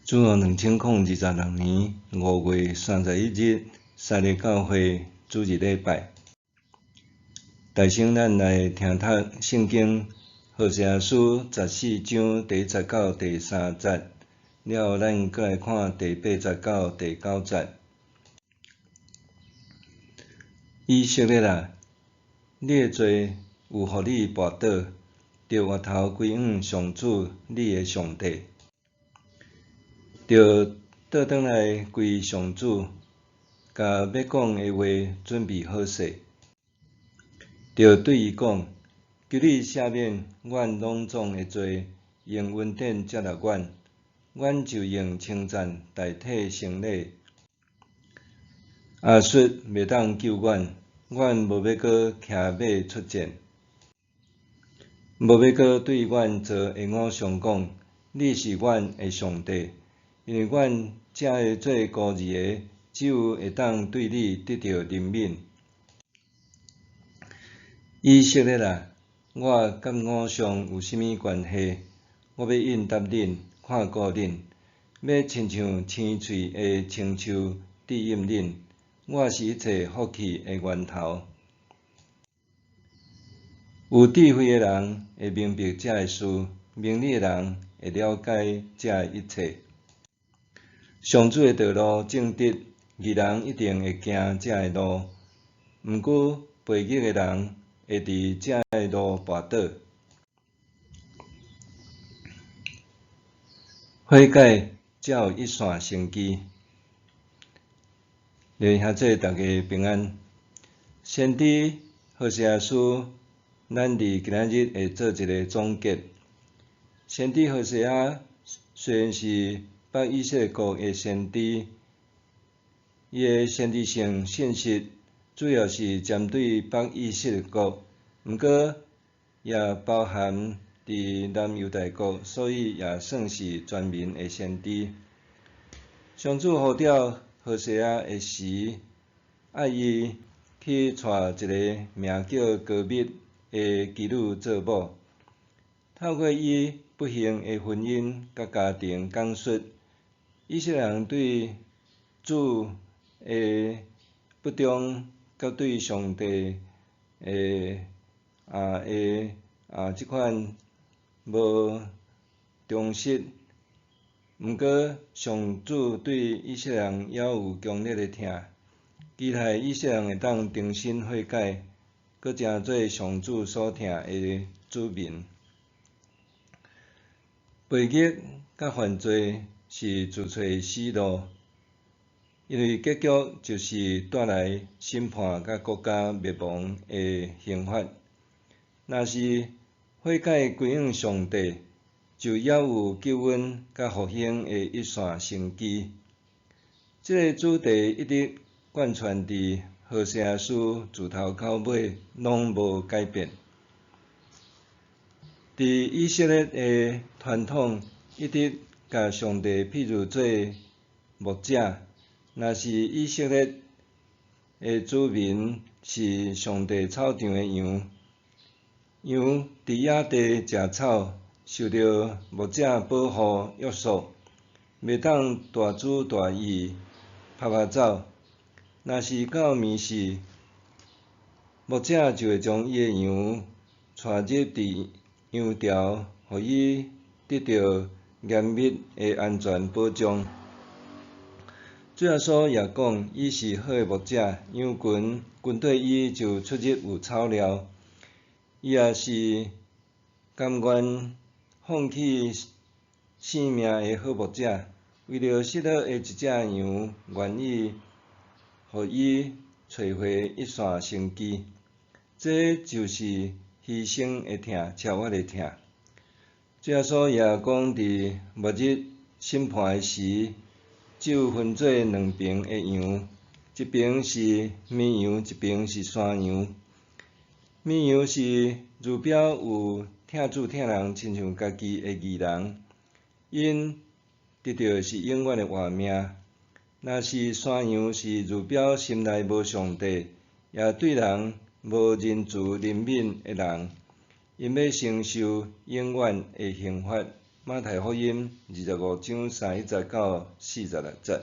主后2026年5月31日，三日教会主日礼拜。大圣，咱来听读圣经何西阿书14章第10到第3节，了后咱搁来看第8节到第9节。以色列啊，你的罪有互你绊倒，着回头归向上主你的上帝。着倒转来归上主，甲要讲的话准备好势。着对伊讲：求你赦免阮拢总的罪，用恩典接纳阮，阮就用称赞代替胜利。亚述袂当救阮，阮无要搁骑马出战，无要搁对阮做下偶像讲：你是阮的上帝。因为阮这个做孤儿的，只有会当对你得到怜悯。以色列啊，我甲偶像有甚物关系？我要应答恁，看顾恁，要亲像青翠的青树庇荫恁。我是一切福气的源头。有智慧的人会明白这个事，明理的人会了解这一切。上主的道路正直，义人一定会行这个路。毋过悖逆的人会伫这个路绊倒。悔改才有一线生机。弟兄姊妹，大家平安。先知何西阿书，咱伫今仔日会做一个总结。先知何西阿虽然是北以色列国的先知，伊的先知性信息主要是针对北以色列国，毋过也包含伫南犹大国，所以也算是全面的先知。上主呼召何西阿的时，爱伊去娶一个名叫高密的妓女做某，透过伊不幸的婚姻甲家庭讲述以色列人对主的不忠，甲对上帝的即款无忠实。毋过上主对以色列人也有强烈的疼，期待以色列人会当重新悔改，搁成做上主所疼的子民。悖逆甲犯罪是自找死路，因为结局就是带来审判甲国家灭亡的刑罚。若是悔改归向上帝，就也有救恩甲复兴的一线生机。这个主题一直贯穿伫何西阿书自头到尾，拢无改变。伫以色列的传统一直甲上帝譬如做牧者，若是以色列的子民是上帝草场的羊，羊伫野地食草，受到牧者保护约束，袂当大主大意拍走。若是到暝时，牧者就会将伊的羊带入伫羊巢，互伊得到严密的安全保障。主耶稣也讲，伊是好的牧者，羊群跟对伊就出入有草料。伊也是甘愿放弃性命的好牧者，为了失落的一只羊，愿意互伊找回一线生机。这就是牺牲的疼，超越的疼。主耶稣也讲，伫末日审判的时，只有分做两边的羊，一边是绵羊，一边是山羊。绵羊是如表有疼主疼人，亲像家己的义人，因得到的是永远的活命。若是山羊是如表心内无上帝，也对人无仁慈怜悯的人，因要承受永远的刑罚。马太福音25章31到46节。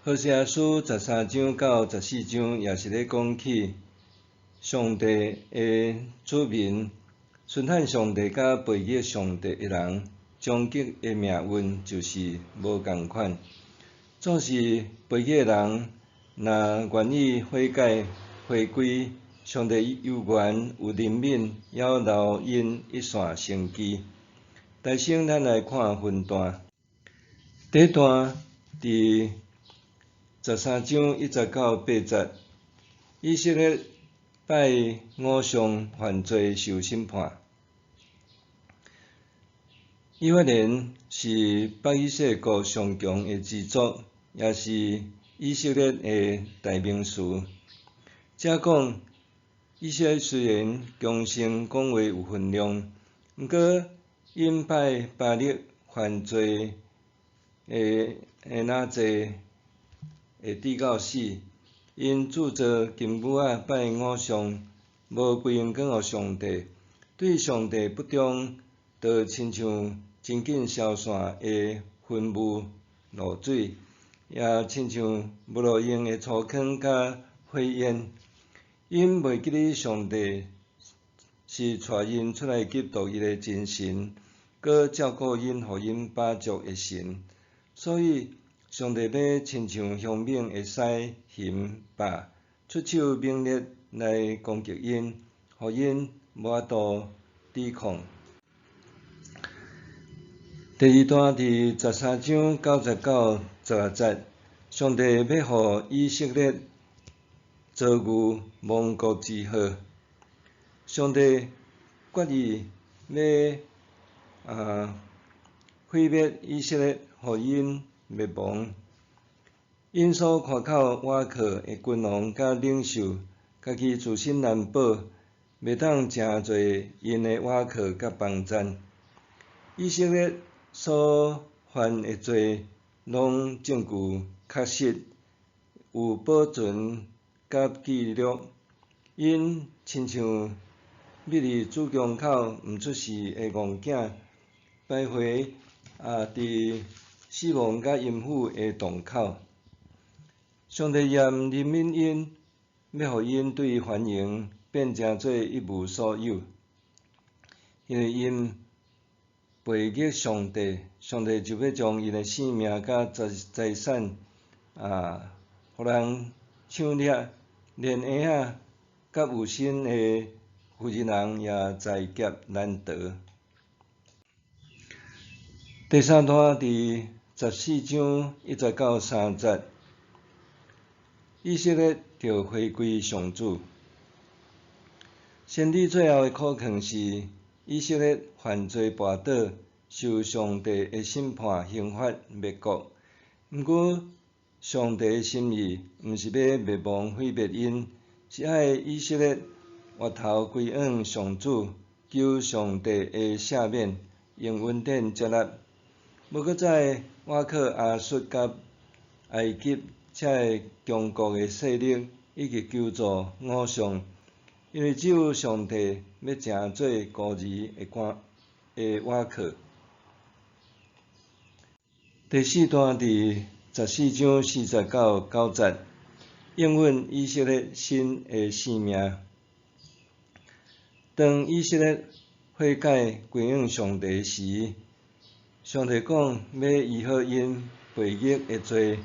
何西阿书13章到14章也是咧讲起上帝的子民顺产上帝甲背逆上帝的人，终极的命运就是无共款。总是背逆的人，若愿意悔改回归，上帝有缘有怜悯，还留因一线生机。大先咱来看分段，第一段伫13章1节到8节，以色列拜偶像犯罪受审判。以法莲是北以西国上强的支族，也是以色列的代名词。则讲以色列虽然强盛讲话有分量，毋过因拜巴力犯罪哪济会抵到死，因铸造金牛仔拜偶像，无归荣光予上帝，对上帝不忠，就亲像真紧消散的坟墓落水，也亲像无路用的粗糠甲火焰。因袂记得上帝是带因出来激度伊的真神，佮照顾因，互因饱足的神，所以上帝要亲像凶猛的狮熊霸，出手猛烈来攻击因，互因无法度抵抗。第二段伫13章9节到12节，上帝要互以色列遭遇亡国之祸。上帝决意要毁灭以色列，互因灭亡。因所夸口倚靠的君王甲领袖，家己自身难保，袂当诚侪因的倚靠甲帮赞。以色列所犯的罪，拢证据确实，有保存甲记录。因亲像密入子宫口毋出世的戆囝，徘徊伫死亡甲阴府的洞口。上帝也怜悯因，要互因对繁荣变成做一无所有，因为因背逆上帝，上帝就要将因的性命甲财产互人抢掠，连婴仔甲有身的妇人也在劫难逃。第三段伫14章1节到3节，以色列着回归上主。先知最后的苦劝是，以色列犯罪跋倒，受上帝的审判刑罚灭国。毋过，上帝的心意毋是要灭亡毁灭因，是爱以色列回头归向上主，求上帝的赦免，用恩典接纳，无搁再倚靠亚述甲埃及遮强国的势力，以及求助偶像，因为只有上帝要成做孤儿的倚靠。第四段伫14章4节到9节，应允以色列新的性命。当以色列悔改归向上帝时，上帝讲要医好因背逆的罪，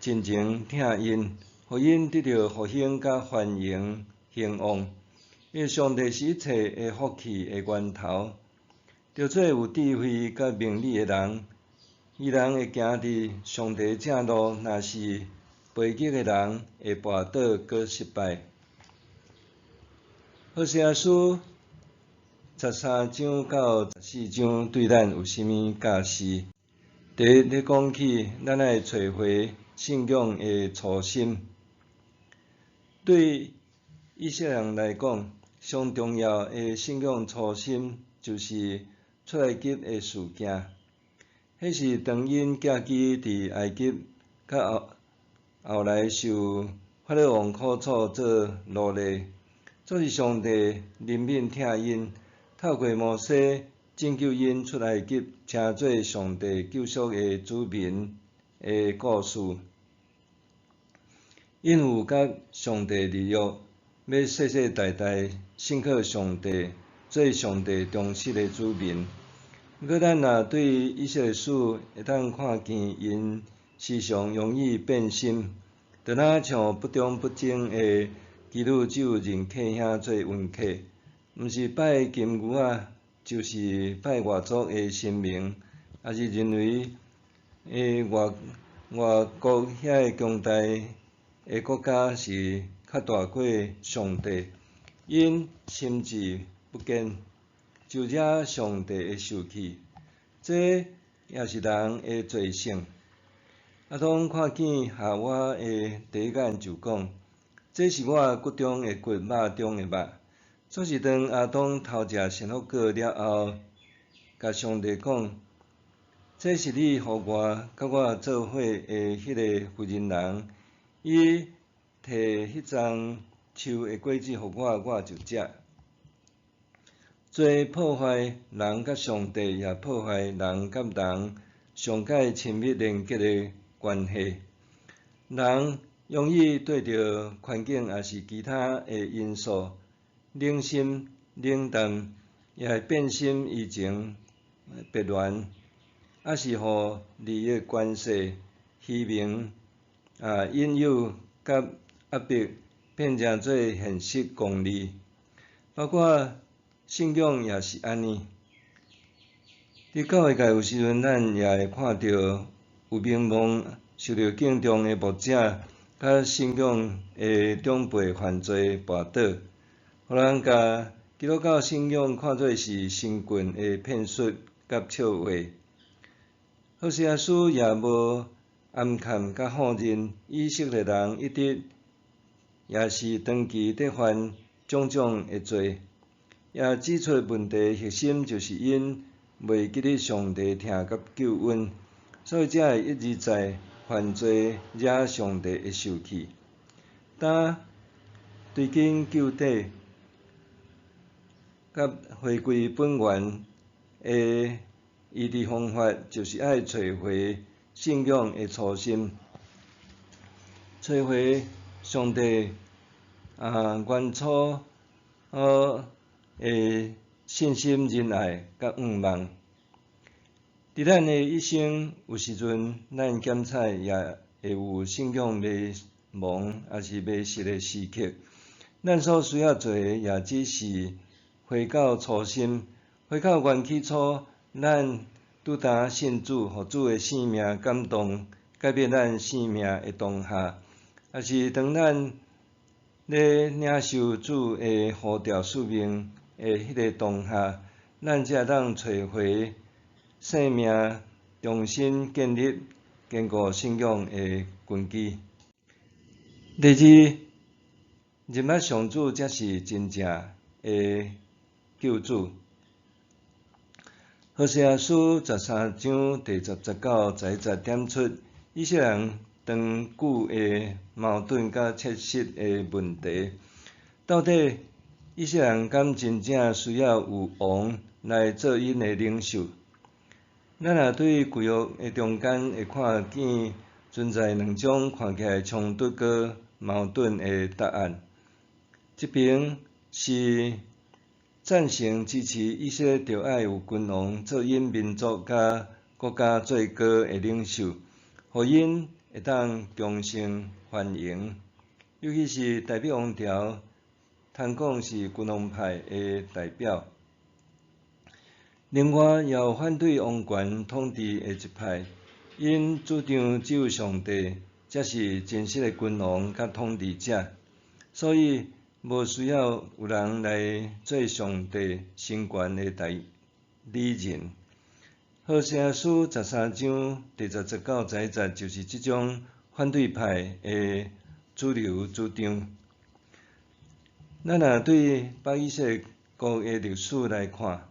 真情疼因，互因得到复兴甲繁荣兴旺。因为上帝是一切的福气的源头，着做有智慧甲明理的人。伊人会行伫上帝正路，若是背逆的人会跋倒搁失败。何西阿书13章到14章对咱有甚物教示？第一，咧讲起咱爱找回信仰的初心。对以色列人来讲，上重要的信仰初心就是出埃及的事件。迄是当因寄居伫埃及，甲后来受法老王苦楚做奴隶，总是上帝怜悯疼因，透过摩西拯救因出埃及，称做上帝救赎的子民的故事。因有甲上帝立约，要世世代代信靠上帝，做上帝忠实的子民。毋过，咱若对以色列史会当看见，因时常容易变心，就若像不忠不正的基督教人客兄做恩客，毋是拜金牛仔，就是拜外族的神明，也是认为外国遐强大的国家是较大过上帝，因心志不坚，就惹上帝会生气。这也是人的罪性。阿当看见夏娃的第一眼就讲：这是我骨中的骨，肉中的肉。这是当阿当偷食善恶果了后，甲上帝讲：这是你予我甲我做伙的迄个妇人人，伊摕迄丛树的果子予我，我就食。做破坏人甲上帝，也破坏人甲人上界亲密连结的关系。人容易对着环境也是其他的因素冷心冷淡，也会变心移情别恋，也是互利益关系、虚名、引诱甲压迫变成做现实功利，包括信仰也是安尼。伫教会界有时阵，咱也会看到有名望、受到敬重的牧者，甲信仰的长辈犯罪跋倒，互人甲基督教信仰看做是神棍的骗术甲笑话。好些啊书也无暗藏甲否认以色列人一直也是长期伫犯种种的罪。也指出问题核心就是因袂记得上帝疼甲救恩，所以才会一直在犯罪，惹上帝会生气。当追根究底，甲回归本源的医治方法，就是爱找回信仰的初心，找回上帝原初的信心、仁爱甲愿望。伫咱的一生，有时阵咱检测也会有信仰迷茫，也是迷失的时刻。咱所需要做的，也只是回到初心，回到原起初，咱拄呾信主，互主的生命感动，改变咱生命的当下，也是当咱咧领受主的呼召使命的迄个当下，咱才当找回生命，重新建立、坚固信仰的根基。第二，认捌上主才是真正的救主。何西阿书13章第19、11点出以色列人长久的矛盾甲切实的问题。到底以色列人敢真正需要有王来做因的领袖？咱若对旧约的中间会看见存在两种看起来冲突佮矛盾的答案。一边是赞成支持以色列着爱有君王做因民族甲国家最高的领袖，互因会当强盛繁荣，尤其是代表王朝，通讲是君王派的代表。另外，也有反对王权统治的一派，因主张只有上帝才是真实的君王甲统治者，所以无需要有人来做上帝身权的代理人。何西阿书13章第19、11就是这种反对派的主流主张。咱若对北以色列国的历史来看，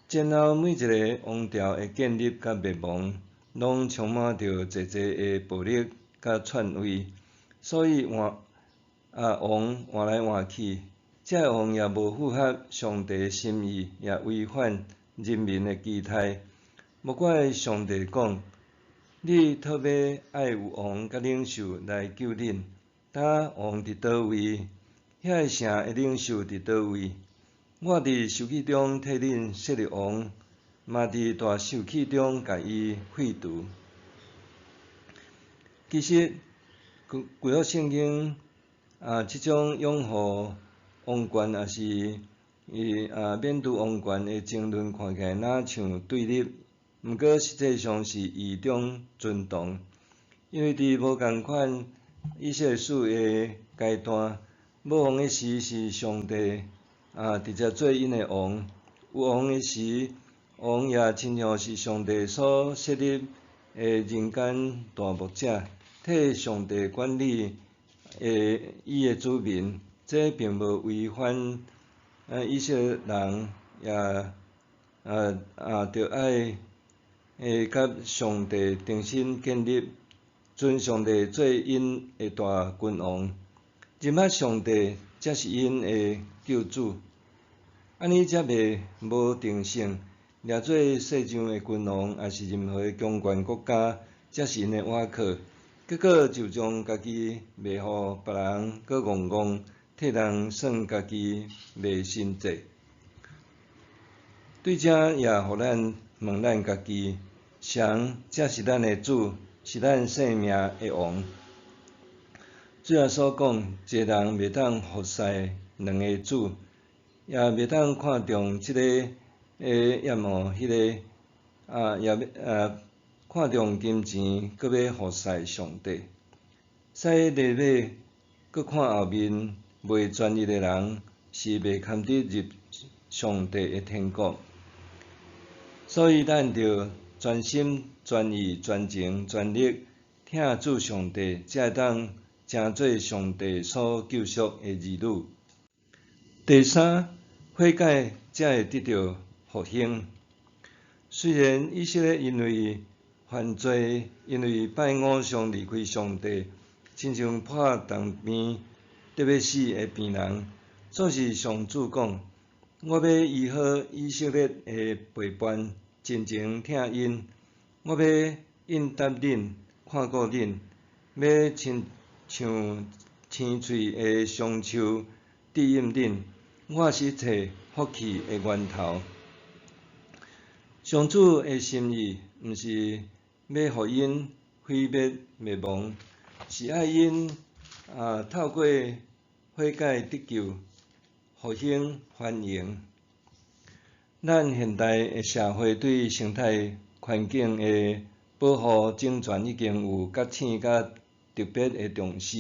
前后每一个王朝的建立甲灭亡，拢充满着济的暴力甲篡位，所以王换来换去，这个王也无符合上帝心意，也违反人民的期待。莫怪上帝讲，你特别爱有王甲领袖来救恁，呾王伫倒位，遐个城的领袖伫倒位。我伫受气中替恁设立王，嘛伫大受气中甲伊废除。其实，旧约圣经即种拥护王权，也是免除王权的争论，看起来若像对立，毋过实际上是异中尊重。因为伫无共款以色列史的阶段，冇王的时是上帝直接做因的王；有王的时，王也亲像是上帝所设立的人间大牧者，替上帝管理伊的子民。这并无违反以色列人也着爱甲上帝重新建立，尊上帝做因的大君王，认捌上帝才是因的救主。安尼才袂无定性，掠做世上的君王，也是任何强权国家，才是因的倚靠。结果就将家己卖互别人，搁戆戆替人算家己袂神济。对这也互咱问咱家己：谁才是咱的主？是咱生命的王？主耶稣讲，一个人袂当服侍两个主，也袂当看重即个厌恶迄个，也看重金钱，搁要服侍上帝。使礼尾，搁看后面袂专一的人，是袂堪得入上帝的天国。所以，咱着全心、全意、全情、全力听主上帝，才会当成做上帝所救赎的儿女。第三，悔改才会得到复兴。虽然以色列因为犯罪，因为拜偶像离开上帝，亲像破重边得要死的病人，总是上主讲：我要医好以色列的陪伴，真情听因。我要应答恁，看顾恁，要亲像青翠的双树庇荫恁。我是一切福气的源头。上主的心意，毋是要互因毁灭灭亡，是爱因透过悔改得救、复兴、繁荣。咱现代的社会对生态环境的保护整全已经有较深甲特别的重视，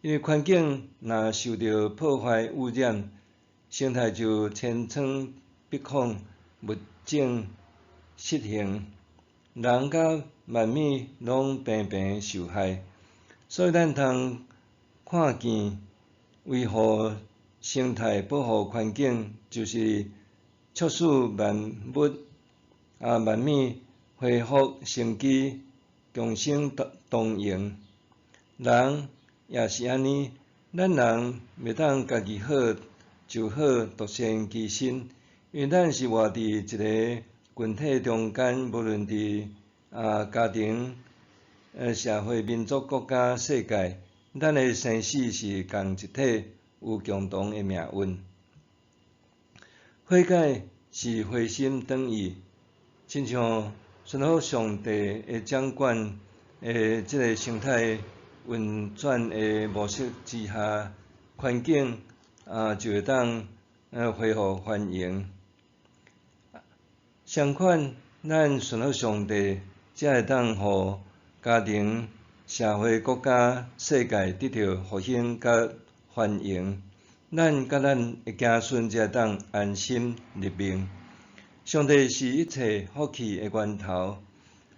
因为环境若受到破坏污染，生态就千疮百孔，物种失衡，人甲万物拢平平受害。所以咱通看见维护生态、保护环境，就是促使万物恢复生机，共生同荣。人也是安尼，咱人袂当家己好就好，独善其身，因为咱是活伫一个群体中间，无论伫家庭、社会、民族、国家、世界，咱的生死是共一体，有共同的命运。悔改是回心转意，亲像顺服上帝的掌管即个生态运转的模式之下，环境就会当恢复繁荣。相反，咱顺服上帝，才会当互家庭、社会、国家、世界得到复兴甲繁荣。咱甲咱的子孙才会当安心立命。上帝是一切福气的源头，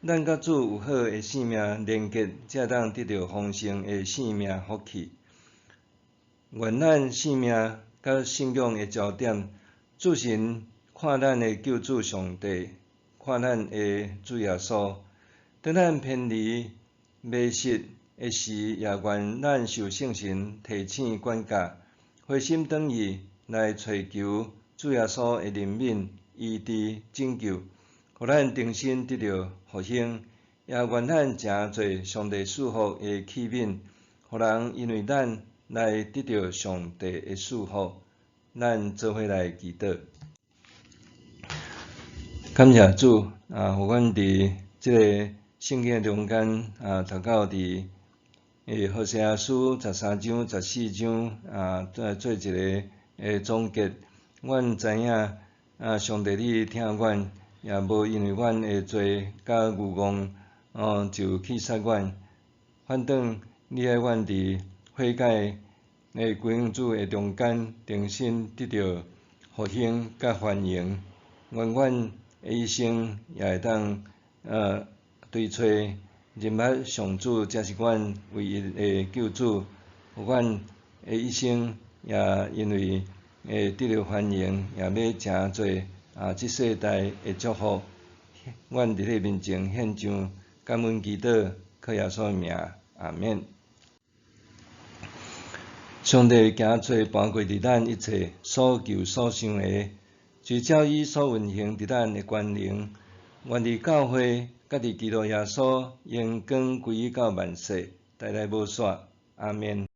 咱甲主有好的性命连结，才会当得到丰盛的性命福气。愿咱性命甲信仰的焦点，主神看咱的救主上帝，看咱的主耶稣。当咱偏离迷失的时，也愿咱受圣神提醒管教，回心转意来寻求主耶稣的怜悯、医治、拯救，互咱重新得到复兴，也愿咱诚侪上帝赐福的器皿，互人因为咱来得到上帝的赐福。咱做伙来祈祷。感谢主互阮伫即个圣经中间读到伫何西阿书13章、14章做一个总结。阮知影上帝你听阮，也无因为阮的罪甲愚妄就去杀阮，反倒你爱阮伫悔改的归向主的中间，重新得到复兴甲繁荣。愿阮的一生也会当追找认捌上主，才是阮唯一的救主。互阮的一生也因为得到繁荣，也要诚侪即世代的祝福。阮伫你面前献上感恩祈祷，靠耶稣的名，阿免。上帝行做伴过伫咱一切所求所想的，就照伊所运行伫咱的权能，愿伫教会，甲伫基督耶稣荣光归于到万世，代代无煞，阿免。